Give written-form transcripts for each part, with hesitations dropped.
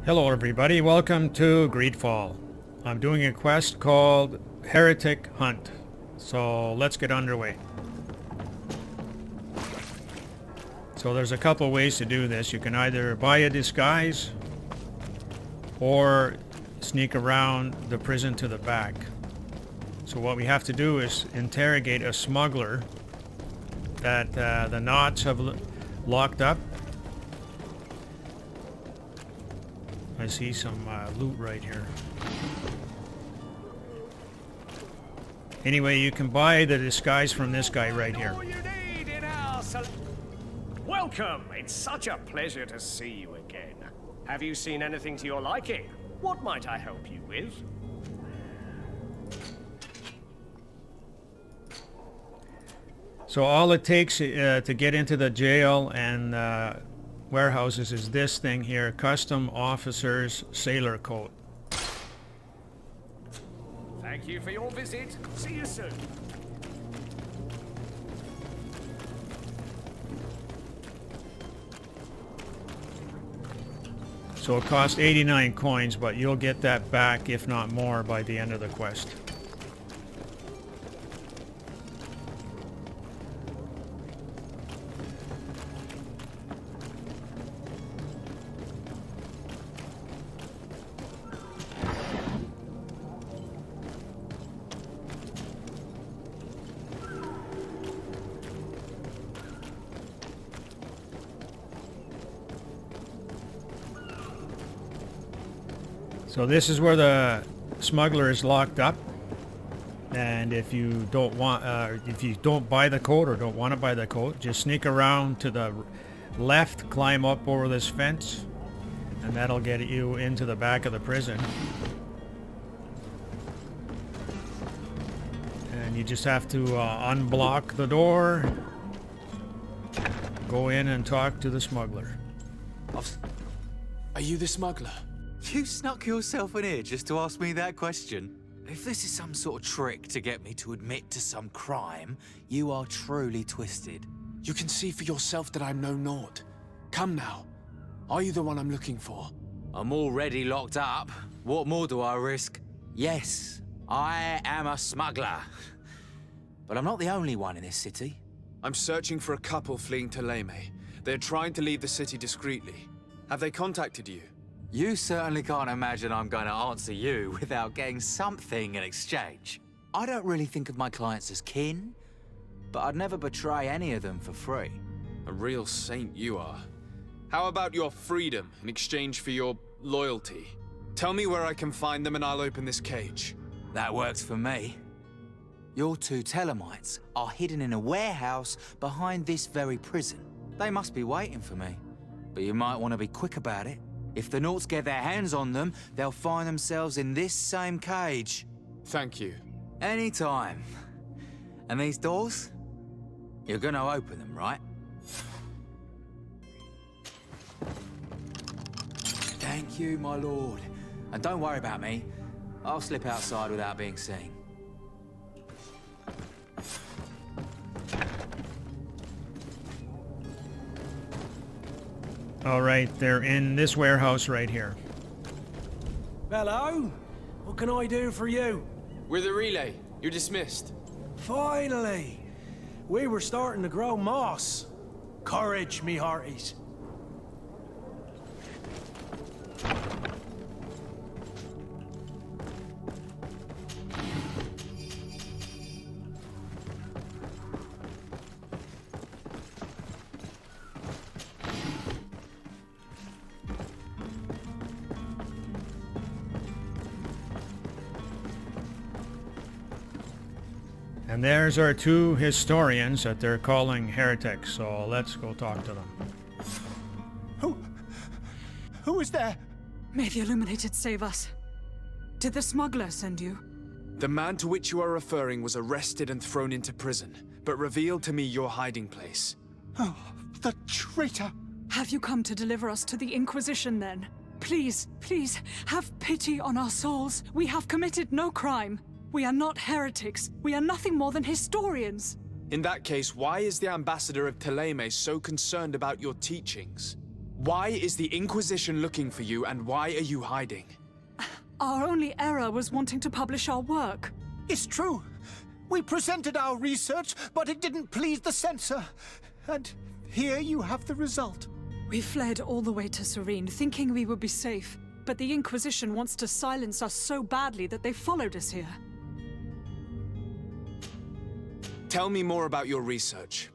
Hello everybody, welcome to Greedfall. I'm doing a quest called Heretic Hunt, so let's get underway. So there's a couple ways to do this. You can either buy a disguise or sneak around the prison to the back. So what we have to do is interrogate a smuggler that the knots have locked up. I see some loot right here. Anyway, you can buy the disguise from this guy right here. All you need in our Welcome! It's such a pleasure to see you again. Have you seen anything to your liking? What might I help you with? So all it takes to get into the jail and warehouses is this thing here, Custom Officer's Sailor Coat. Thank you for your visit. See you soon. So it costs 89 coins, but you'll get that back, if not more, by the end of the quest. So this is where the smuggler is locked up, and if you don't want, if you don't buy the coat or don't want to buy the coat, just sneak around to the left, climb up over this fence, and that'll get you into the back of the prison. And you just have to unblock the door, go in and talk to the smuggler. Are you the smuggler? You snuck yourself in here just to ask me that question? If this is some sort of trick to get me to admit to some crime, you are truly twisted. You can see for yourself that I'm no naught. Come now. Are you the one I'm looking for? I'm already locked up. What more do I risk? Yes, I am a smuggler. But I'm not the only one in this city. I'm searching for a couple fleeing to Leme. They're trying to leave the city discreetly. Have they contacted you? You certainly can't imagine I'm going to answer you without getting something in exchange. I don't really think of my clients as kin, but I'd never betray any of them for free. A real saint you are. How about your freedom in exchange for your loyalty? Tell me where I can find them and I'll open this cage. That works for me. Your two Telemites are hidden in a warehouse behind this very prison. They must be waiting for me, but you might want to be quick about it. If the Nauts get their hands on them, they'll find themselves in this same cage. Thank you. Anytime. And these doors? You're gonna open them, right? Thank you, my lord. And don't worry about me. I'll slip outside without being seen. All right, they're in this warehouse right here. Hello? What can I do for you? We're the relay. You're dismissed. Finally! We were starting to grow moss. Courage, me hearties. And there's our two historians that they're calling heretics, so let's go talk to them. Who is there? May the Illuminated save us. Did the smuggler send you? The man to which you are referring was arrested and thrown into prison, but revealed to me your hiding place. Oh, the traitor! Have you come to deliver us to the Inquisition then? Please, please, have pity on our souls. We have committed no crime. We are not heretics. We are nothing more than historians. In that case, why is the ambassador of Teleme so concerned about your teachings? Why is the Inquisition looking for you, and why are you hiding? Our only error was wanting to publish our work. It's true. We presented our research, but it didn't please the censor. And here you have the result. We fled all the way to Serene, thinking we would be safe. But the Inquisition wants to silence us so badly that they followed us here. Tell me more about your research.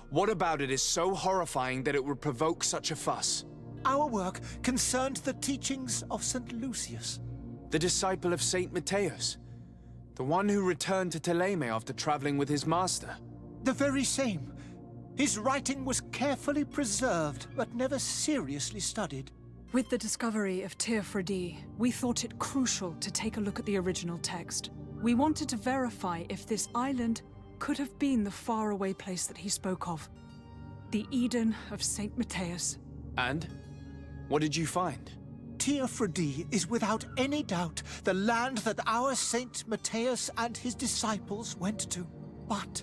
What about it is so horrifying that it would provoke such a fuss? Our work concerned the teachings of St. Lucius. The disciple of Saint Matthias? The one who returned to Teleme after traveling with his master? The very same. His writing was carefully preserved, but never seriously studied. With the discovery of Teofredi, we thought it crucial to take a look at the original text. We wanted to verify if this island could have been the faraway place that he spoke of. The Eden of Saint Matthias. And? What did you find? Teofredi is without any doubt the land that our Saint Matthias and his disciples went to. But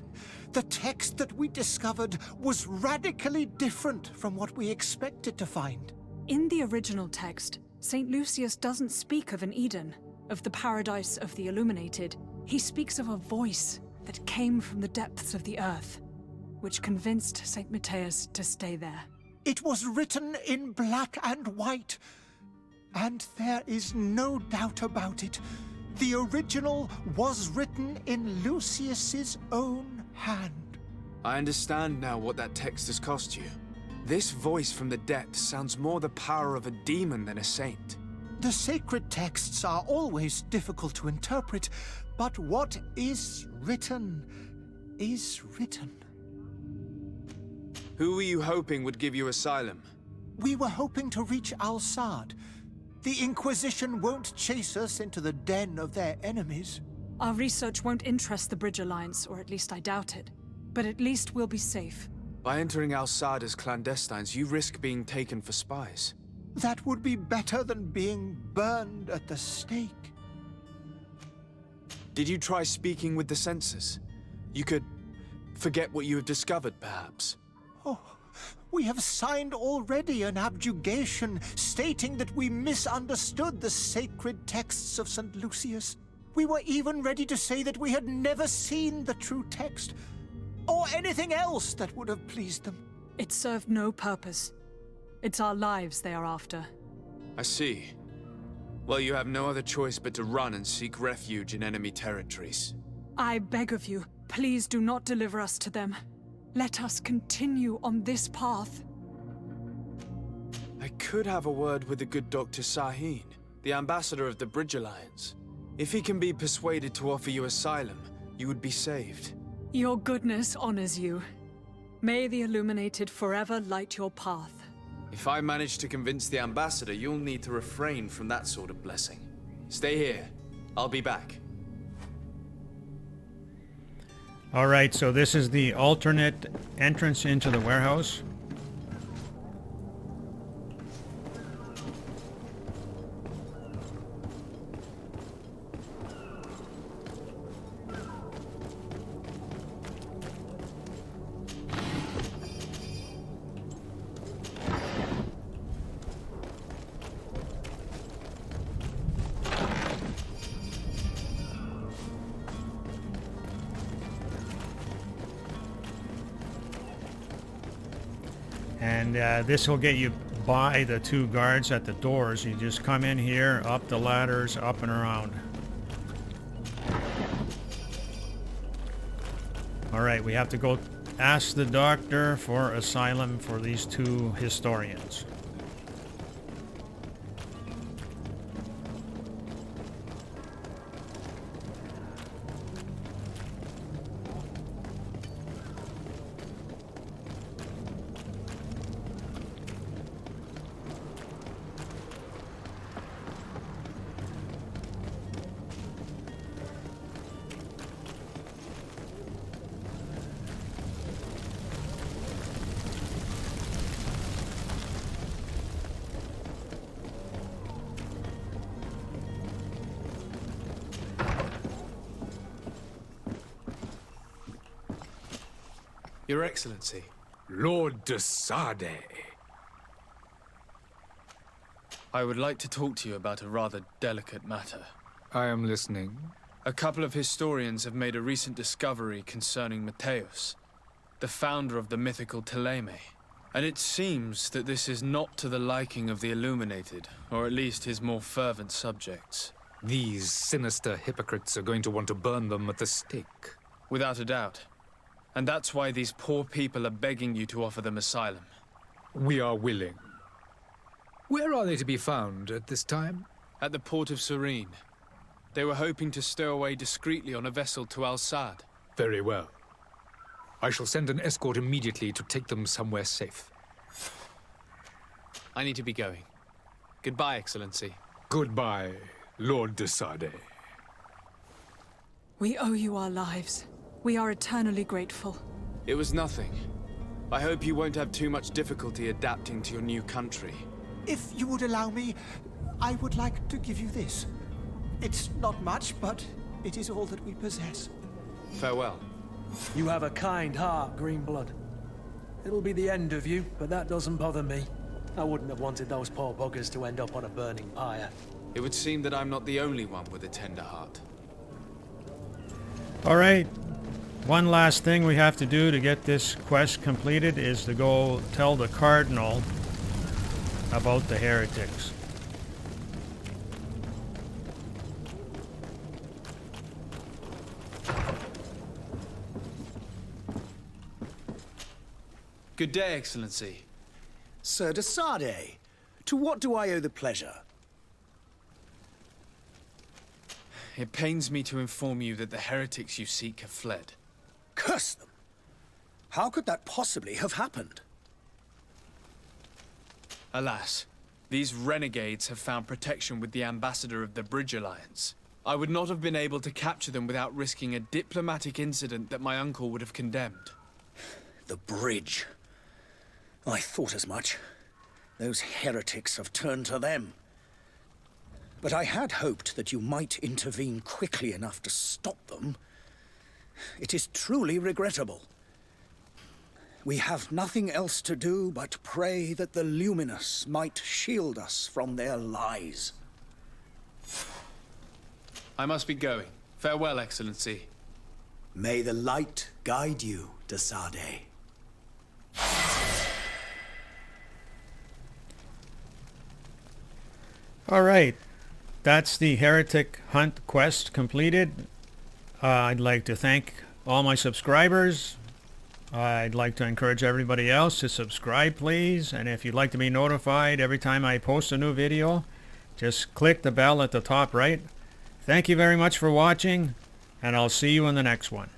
the text that we discovered was radically different from what we expected to find. In the original text, St. Lucius doesn't speak of an Eden, of the paradise of the illuminated. He speaks of a voice that came from the depths of the earth, which convinced St. Matthias to stay there. It was written in black and white, and there is no doubt about it. The original was written in Lucius's own hand. I understand now what that text has cost you. This voice from the depths sounds more the power of a demon than a saint. The sacred texts are always difficult to interpret, but what is written is written. Who were you hoping would give you asylum? We were hoping to reach Al-Sad. The Inquisition won't chase us into the den of their enemies. Our research won't interest the Bridge Alliance, or at least I doubt it. But at least we'll be safe. By entering Al-Sad as clandestines, you risk being taken for spies. That would be better than being burned at the stake. Did you try speaking with the censors? You could forget what you have discovered, perhaps. Oh, we have signed already an abjugation stating that we misunderstood the sacred texts of St. Lucius. We were even ready to say that we had never seen the true text, or anything else that would have pleased them. It served no purpose. It's our lives they are after. I see. Well, you have no other choice but to run and seek refuge in enemy territories. I beg of you, please do not deliver us to them. Let us continue on this path. I could have a word with the good Dr. Sahin, the ambassador of the Bridge Alliance. If he can be persuaded to offer you asylum, you would be saved. Your goodness honors you. May the Illuminated forever light your path. If I manage to convince the ambassador, you'll need to refrain from that sort of blessing. Stay here. I'll be back. All right, so this is the alternate entrance into the warehouse. And this will get you by the two guards at the doors. You just come in here, up the ladders, up and around. All right, we have to go ask the doctor for asylum for these two historians. Your Excellency. Lord de Sade. I would like to talk to you about a rather delicate matter. I am listening. A couple of historians have made a recent discovery concerning Mateus, the founder of the mythical Teleme. And it seems that this is not to the liking of the Illuminated, or at least his more fervent subjects. These sinister hypocrites are going to want to burn them at the stake. Without a doubt. And that's why these poor people are begging you to offer them asylum. We are willing. Where are they to be found at this time? At the port of Serene. They were hoping to stow away discreetly on a vessel to Al-Sad. Very well. I shall send an escort immediately to take them somewhere safe. I need to be going. Goodbye, Excellency. Goodbye, Lord de Sade. We owe you our lives. We are eternally grateful. It was nothing. I hope you won't have too much difficulty adapting to your new country. If you would allow me, I would like to give you this. It's not much, but it is all that we possess. Farewell. You have a kind heart, Greenblood. It'll be the end of you, but that doesn't bother me. I wouldn't have wanted those poor buggers to end up on a burning pyre. It would seem that I'm not the only one with a tender heart. Alright, one last thing we have to do to get this quest completed is to go tell the Cardinal about the heretics. Good day, Excellency. Sir de Sade, to what do I owe the pleasure? It pains me to inform you that the heretics you seek have fled. Curse them! How could that possibly have happened? Alas, these renegades have found protection with the ambassador of the Bridge Alliance. I would not have been able to capture them without risking a diplomatic incident that my uncle would have condemned. The bridge. I thought as much. Those heretics have turned to them. But I had hoped that you might intervene quickly enough to stop them. It is truly regrettable. We have nothing else to do but pray that the Luminous might shield us from their lies. I must be going. Farewell, Excellency. May the light guide you, de Sade. Alright, that's the heretic hunt quest completed. I'd like to thank all my subscribers. I'd like to encourage everybody else to subscribe, please. And if you'd like to be notified every time I post a new video, just click the bell at the top right. Thank you very much for watching, and I'll see you in the next one.